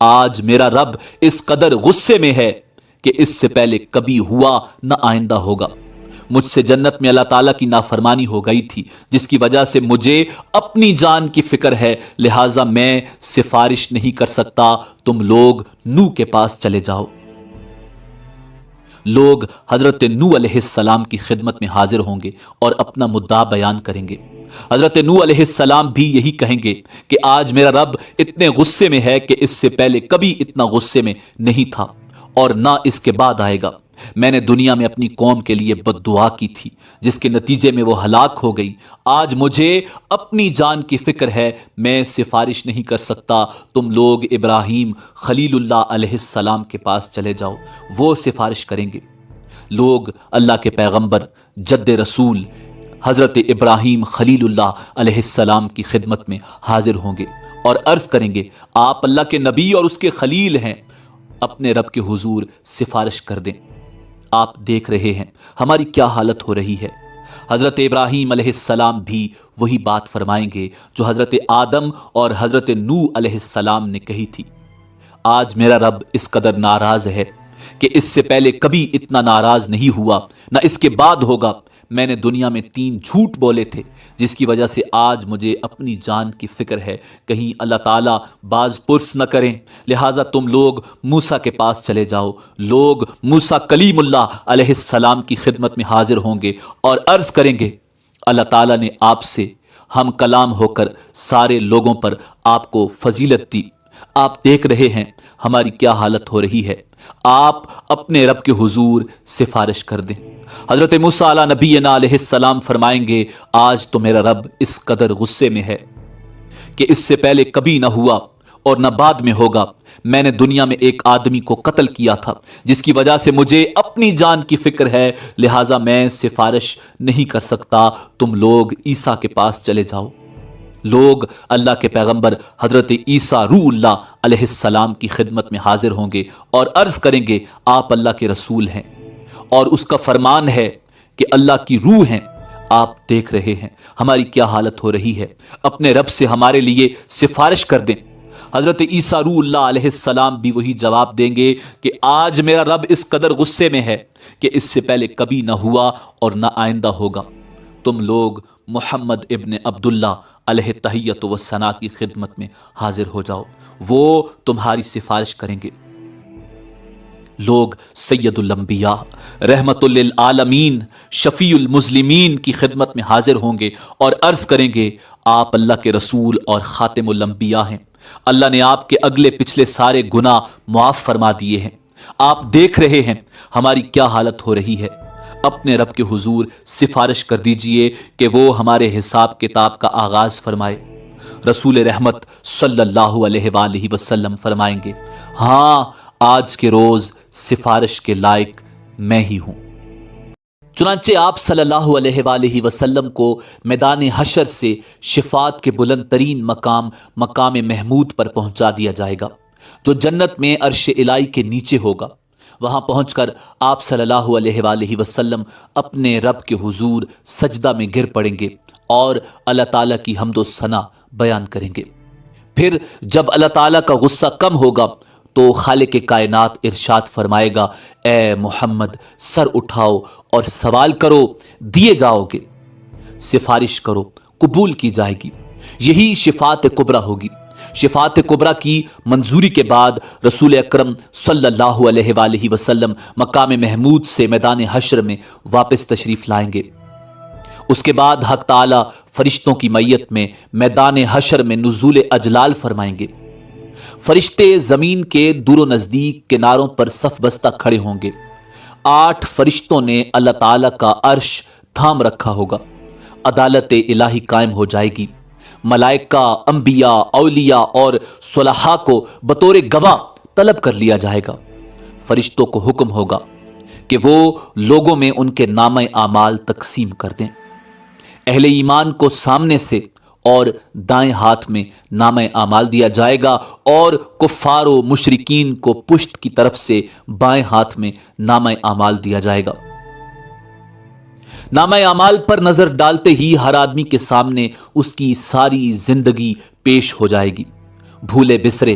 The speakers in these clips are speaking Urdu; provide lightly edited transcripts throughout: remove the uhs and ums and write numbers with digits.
آج میرا رب اس قدر غصے میں ہے کہ اس سے پہلے کبھی ہوا نہ آئندہ ہوگا۔ مجھ سے جنت میں اللہ تعالیٰ کی نافرمانی ہو گئی تھی، جس کی وجہ سے مجھے اپنی جان کی فکر ہے، لہٰذا میں سفارش نہیں کر سکتا، تم لوگ نوح کے پاس چلے جاؤ۔ لوگ حضرت نوح علیہ السلام کی خدمت میں حاضر ہوں گے اور اپنا مدعا بیان کریں گے۔ حضرت نوح علیہ السلام بھی یہی کہیں گے کہ آج میرا رب اتنے غصے میں ہے کہ اس سے پہلے کبھی اتنا غصے میں نہیں تھا اور نہ اس کے بعد آئے گا۔ میں نے دنیا میں اپنی قوم کے لیے بد دعا کی تھی، جس کے نتیجے میں وہ ہلاک ہو گئی۔ آج مجھے اپنی جان کی فکر ہے، میں سفارش نہیں کر سکتا، تم لوگ ابراہیم خلیل اللہ علیہ السلام کے پاس چلے جاؤ، وہ سفارش کریں گے۔ لوگ اللہ کے پیغمبر جد رسول حضرت ابراہیم خلیل اللہ علیہ السلام کی خدمت میں حاضر ہوں گے اور عرض کریں گے، آپ اللہ کے نبی اور اس کے خلیل ہیں، اپنے رب کے حضور سفارش کر دیں۔ آپ دیکھ رہے ہیں ہماری کیا حالت ہو رہی ہے۔ حضرت ابراہیم علیہ السلام بھی وہی بات فرمائیں گے جو حضرت آدم اور حضرت نوح علیہ السلام نے کہی تھی۔ آج میرا رب اس قدر ناراض ہے کہ اس سے پہلے کبھی اتنا ناراض نہیں ہوا، نہ اس کے بعد ہوگا۔ میں نے دنیا میں 3 جھوٹ بولے تھے، جس کی وجہ سے آج مجھے اپنی جان کی فکر ہے، کہیں اللہ تعالیٰ باز پرس نہ کریں، لہٰذا تم لوگ موسیٰ کے پاس چلے جاؤ۔ لوگ موسیٰ کلیم اللہ علیہ السلام کی خدمت میں حاضر ہوں گے اور عرض کریں گے، اللہ تعالیٰ نے آپ سے ہم کلام ہو کر سارے لوگوں پر آپ کو فضیلت دی۔ آپ دیکھ رہے ہیں ہماری کیا حالت ہو رہی ہے، آپ اپنے رب کے حضور سفارش کر دیں۔ حضرت موسیٰ علیہ نبینا علیہ السلام فرمائیں گے، آج تو میرا رب اس قدر غصے میں ہے کہ اس سے پہلے کبھی نہ ہوا اور نہ بعد میں ہوگا۔ میں نے دنیا میں ایک آدمی کو قتل کیا تھا، جس کی وجہ سے مجھے اپنی جان کی فکر ہے، لہٰذا میں سفارش نہیں کر سکتا، تم لوگ عیسیٰ کے پاس چلے جاؤ۔ لوگ اللہ کے پیغمبر حضرت عیسیٰ روح اللہ علیہ السلام کی خدمت میں حاضر ہوں گے اور عرض کریں گے، آپ اللہ کے رسول ہیں اور اس کا فرمان ہے کہ اللہ کی روح ہیں۔ آپ دیکھ رہے ہیں ہماری کیا حالت ہو رہی ہے، اپنے رب سے ہمارے لیے سفارش کر دیں۔ حضرت عیسیٰ روح اللہ علیہ السلام بھی وہی جواب دیں گے کہ آج میرا رب اس قدر غصے میں ہے کہ اس سے پہلے کبھی نہ ہوا اور نہ آئندہ ہوگا۔ تم لوگ محمد ابن عبداللہ علیہ تحیت و ثنا کی خدمت میں حاضر ہو جاؤ، وہ تمہاری سفارش کریں گے۔ لوگ سید الانبیاء رحمت للعالمین شفیع المسلمین کی خدمت میں حاضر ہوں گے اور عرض کریں گے، آپ اللہ کے رسول اور خاتم الانبیاء ہیں، اللہ نے آپ کے اگلے پچھلے سارے گناہ معاف فرما دیے ہیں۔ آپ دیکھ رہے ہیں ہماری کیا حالت ہو رہی ہے، اپنے رب کے حضور سفارش کر دیجئے کہ وہ ہمارے حساب کتاب کا آغاز فرمائے۔ رسول رحمت صلی اللہ علیہ وآلہ وسلم فرمائیں گے، ہاں آج کے روز سفارش کے لائق میں ہی ہوں۔ چنانچہ آپ صلی اللہ علیہ وآلہ وسلم کو میدان حشر سے شفاعت کے بلند ترین مقام محمود پر پہنچا دیا جائے گا، جو جنت میں عرش الہی کے نیچے ہوگا۔ وہاں پہنچ کر آپ صلی اللہ علیہ وآلہ وسلم اپنے رب کے حضور سجدہ میں گر پڑیں گے اور اللہ تعالیٰ کی حمد و ثنا بیان کریں گے۔ پھر جب اللہ تعالیٰ کا غصہ کم ہوگا تو خالق کائنات ارشاد فرمائے گا، اے محمد سر اٹھاؤ اور سوال کرو دیے جاؤ گے، سفارش کرو قبول کی جائے گی۔ یہی شفاعت کبریٰ ہوگی۔ شفاعت کبریٰ کی منظوری کے بعد رسول اکرم صلی اللہ علیہ وآلہ وسلم مقام محمود سے میدان حشر میں واپس تشریف لائیں گے۔ اس کے بعد حق تعالی فرشتوں کی میت میں میدان حشر میں نزول اجلال فرمائیں گے۔ فرشتے زمین کے دور و نزدیک کناروں پر صف بستہ کھڑے ہوں گے۔ 8 فرشتوں نے اللہ تعالیٰ کا عرش تھام رکھا ہوگا۔ عدالت الہی قائم ہو جائے گی۔ ملائکہ، انبیاء، اولیاء اور صلحاء کو بطور گواہ طلب کر لیا جائے گا۔ فرشتوں کو حکم ہوگا کہ وہ لوگوں میں ان کے نامہ اعمال تقسیم کر دیں۔ اہل ایمان کو سامنے سے اور دائیں ہاتھ میں نامہ اعمال دیا جائے گا اور کفار و مشرکین کو پشت کی طرف سے بائیں ہاتھ میں نامہ اعمال دیا جائے گا۔ نامہ اعمال پر نظر ڈالتے ہی ہر آدمی کے سامنے اس کی ساری زندگی پیش ہو جائے گی۔ بھولے بسرے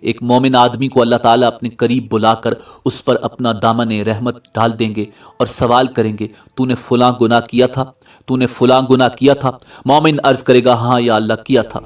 ایک مومن آدمی کو اللہ تعالیٰ اپنے قریب بلا کر اس پر اپنا دامن رحمت ڈال دیں گے اور سوال کریں گے تو نے فلاں گناہ کیا تھا، تو نے فلاں گناہ کیا تھا؟ مومن عرض کرے گا ہاں یا اللہ کیا تھا۔